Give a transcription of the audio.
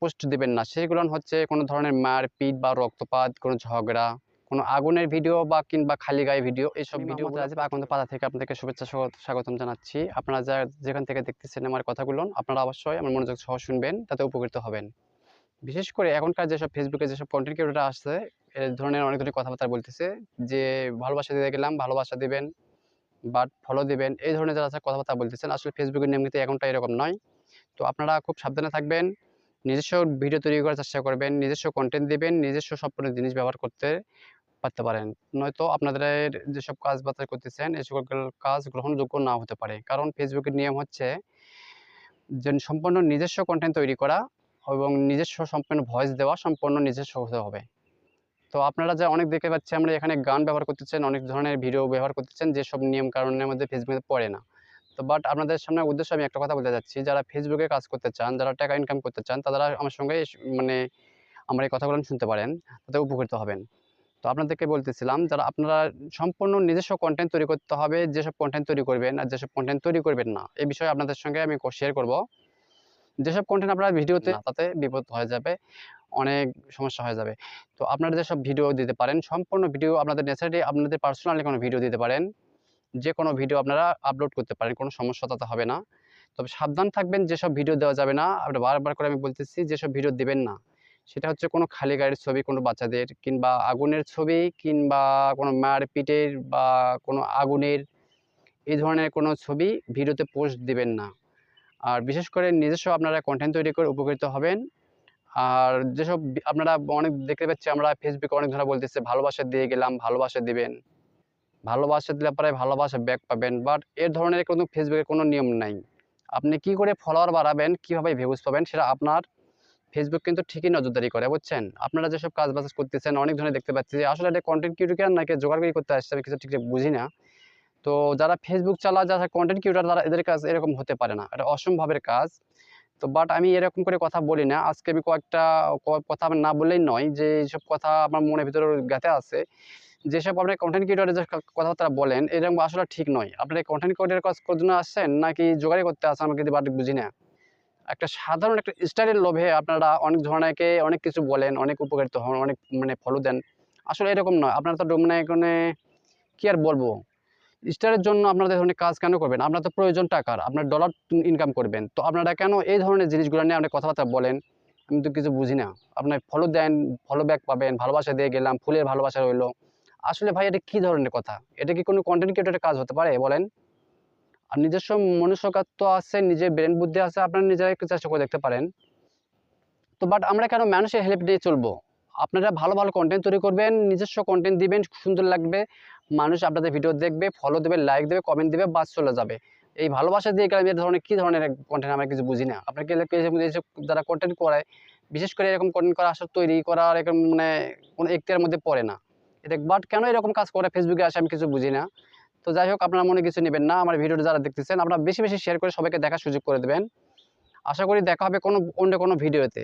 Post দিবেন না, সেগুলো হচ্ছে কোনো ধরনের মারপিট বা রক্তপাত, কোনো ঝগড়া, কোনো আগুনের ভিডিও বা কিংবা খালি গায়ে ভিডিও, এইসব ভিডিও রাজীব আকন্দ পাতা থেকে আপনাদেরকে শুভেচ্ছা স্বাগতম জানাচ্ছি। আপনারা যেখান থেকে দেখতেছেন আমার কথাগুলো, আপনারা অবশ্যই আমার মনোযোগ সহ শুনবেন, তাতে উপকৃত হবেন। বিশেষ করে এখনকার যেসব ফেসবুকে যেসব কন্টেন্ট ক্রিয়েটররা আসছে, এই ধরনের অনেক ধরনের কথাবার্তা বলতেছে যে ভালোবাসা দিয়ে গেলাম, ভালোবাসা দিবেন, বাট ফলো দিবেন, এই ধরনের যারা কথাবার্তা বলতেছেন, আসলে ফেসবুকের নিয়ম কিন্তু এখনটা এরকম নয়। তো আপনারা খুব সাবধানে থাকবেন, নিজস্ব ভিডিও তৈরি করার চেষ্টা করবেন, নিজস্ব কন্টেন্ট দিবেন, নিজস্ব সম্পূর্ণ জিনিস ব্যবহার করতে পারতে পারেন। নয়তো আপনাদের যেসব কাজ বাছাই করতেছেন, এই সকল কাজ গ্রহণযোগ্য নাও হতে পারে। কারণ ফেসবুকের নিয়ম হচ্ছে যে সম্পূর্ণ নিজস্ব কন্টেন্ট তৈরি করা এবং নিজস্ব সম্পূর্ণ ভয়েস দেওয়া সম্পূর্ণ নিজস্ব হতে হবে। তো আপনারা যা অনেক দেখতে পাচ্ছি আমরা এখানে গান ব্যবহার করতেছেন, অনেক ধরনের ভিডিও ব্যবহার করতেছেন, যেসব নিয়ম কানুনের মধ্যে ফেসবুকে পড়ে না। তো বাট আপনাদের সামনে উদ্দেশ্যে আমি একটা কথা বলতে যাচ্ছি, যারা ফেসবুকে কাজ করতে চান, যারা টাকা ইনকাম করতে চান, তারা আমার সঙ্গে মানে আমার এই কথাগুলো শুনতে পারেন, তাতে উপকৃত হবেন। তো আপনাদেরকে বলতেছিলাম, যারা আপনারা সম্পূর্ণ নিজস্ব কন্টেন্ট তৈরি করতে হবে, যেসব কন্টেন্ট তৈরি করবেন আর যেসব কন্টেন্ট তৈরি করবেন না, এই বিষয়ে আপনাদের সঙ্গে আমি শেয়ার করব। যেসব কন্টেন্ট আপনারা ভিডিওতে না, তাতে বিপদ হয়ে যাবে, অনেক সমস্যা হয়ে যাবে। তো আপনারা যেসব ভিডিও দিতে পারেন, সম্পূর্ণ ভিডিও আপনাদের ন্যাচারালি আপনাদের পার্সোনালি কোনো ভিডিও দিতে পারেন, যে কোনো ভিডিও আপনারা আপলোড করতে পারেন, কোনো সমস্যা তাতে হবে না। তবে সাবধান থাকবেন, যেসব ভিডিও দেওয়া যাবে না, আপনারা বারবার করে আমি বলতেছি, যেসব ভিডিও দিবেন না, সেটা হচ্ছে কোনো খালি গাড়ির ছবি, কোনো বাচ্চাদের কিংবা আগুনের ছবি, কিংবা কোনো মারপিটের বা কোনো আগুনের, এই ধরনের কোনো ছবি ভিডিওতে পোস্ট দিবেন না। আর বিশেষ করে নিজস্ব আপনারা কন্টেন্ট তৈরি করে উপকৃত হবেন। আর যেসব আপনারা অনেক দেখতে পাচ্ছি আমরা ফেসবুকে অনেক ধরনের বলতেছে ভালোবাসা দিয়ে গেলাম, ভালোবাসা দিবেন, ভালোবাসা দিলে পরে ভালোবাসা ব্যাক পাবেন, বাট এর ধরনের কোনো ফেসবুকে কোনো নিয়ম নাই। আপনি কি করে ফলোয়ার বাড়াবেন, কিভাবে ভিউজ পাবেন, সেটা আপনার ফেসবুক কিন্তু ঠিকই নজরদারি করে, বুঝছেন? আপনারা যেসব কাজ বাজ করতেছেন, অনেক ধরনের দেখতে পাচ্ছি যে আসলে এটা কন্টেন্ট ক্রিয়েটর নাকি জোগাড় করতে আসছে, আমি কিছু ঠিক বুঝি না। তো যারা ফেসবুক চালায়, যারা কন্টেন্ট ক্রিয়েটর, তারা এদের কাজ এরকম হতে পারে না, এটা অসম্ভবের কাজ। তো বাট আমি এরকম করে কথা বলি না। আজকে আমি কয়েকটা কথা আমি না বললেই নয়, যে এইসব কথা আমার মনের ভিতরে গেঁথে আছে। যেসব আপনার কনটেন্ট ক্রিয়েটর যে কথাবার্তা বলেন, এরকম আসলে ঠিক নয়। আপনারা কনটেন্ট ক্রিয়েটর কাজ করার জন্য আসছেন নাকি জোগাড়ি করতে আসছেন, আমি কিন্তু বাট বুঝি না। একটা সাধারণ একটা স্টাইলের লোভে আপনারা অনেক ধরনেরকে অনেক কিছু বলেন, অনেক উপকারিত হন, অনেক ফলো দেন। আসলে এরকম নয়। আপনারা তো মানে কি আর বলবো? স্টারের জন্য আপনারা এই ধরনের কাজ কেন করবেন? আপনার তো প্রয়োজন টাকার, আপনার ডলার ইনকাম করবেন। তো আপনারা কেন এই ধরনের জিনিসগুলো নিয়ে আপনি কথাবার্তা বলেন? আমি তো কিছু বুঝি না। আপনার ফলো দেন, ফলো ব্যাক পাবেন, ভালোবাসা দিয়ে গেলাম, ফুলের ভালোবাসা রইলো। আসলে ভাই এটা কি ধরনের কথা? এটা কি কোনো কনটেন্ট ক্রিয়েটরের কাজ হতে পারে বলেন? আর নিজস্ব মনুষ্যত্ব আছে, নিজের ব্রেন বুদ্ধি আছে, আপনারা নিজেরাই একটু চেষ্টা করে দেখতে পারেন। তো বাট আমরা কেন মানুষের হেল্প নিয়ে চলবো? আপনারা ভালো, ভালো কনটেন্ট তৈরি করবেন, নিজস্ব কনটেন্ট দিবেন, সুন্দর লাগবে। মানুষ আপনাদের ভিডিও দেখবে, ফলো দেবে, লাইক দেবে, কমেন্ট দিবে, বাস চলে যাবে। এই ভালোবাসা দিয়ে গেলাম, এ ধরনের কি ধরনের কনটেন্ট আমরা কিছু বুঝি না। আপনার কি এইসব যারা কনটেন্ট করায়, বিশেষ করে এরকম কনটেন্ট করা আসলে তৈরি করা এরকম মানে কোনো এখতিয়ার মধ্যে পড়ে না। এটা বাট কেন এরকম কাজ করে ফেসবুকে আসে, আমি কিছু বুঝি না। তো যাই হোক, আপনারা মনে কিছু নেবেন না। আমার ভিডিওটা যারা দেখতেছেন, আপনারা বেশি, বেশি শেয়ার করে সবাইকে দেখার সুযোগ করে দেবেন। আশা করি দেখা হবে অন্য কোনো ভিডিওতে।